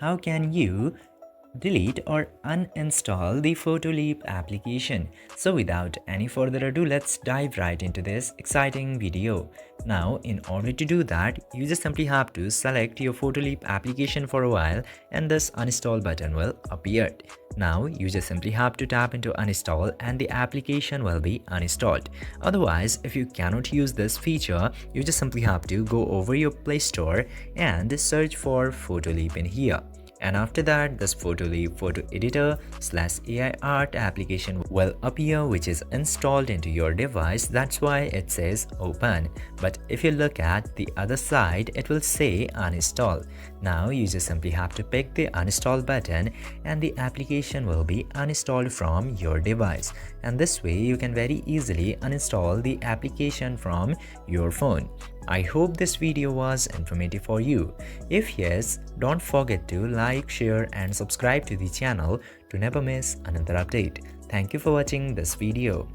how can you delete or uninstall the Photoleap application. So without any further ado, let's dive right into this exciting video. Now, in order to do that, you just simply have to select your Photoleap application for a while and this uninstall button will appear. Now, you just simply have to tap into uninstall and the application will be uninstalled. Otherwise, if you cannot use this feature, you just simply have to go over your Play Store and search for Photoleap in here. And after that, this Photoleap photo editor / AI art application will appear, which is installed into your device. That's why it says open. But if you look at the other side, it will say uninstall. Now you just simply have to pick the uninstall button and the application will be uninstalled from your device. And this way you can very easily uninstall the application from your phone. I hope this video was informative for you. If yes, don't forget to like, share and subscribe to the channel to never miss another update. Thank you for watching this video.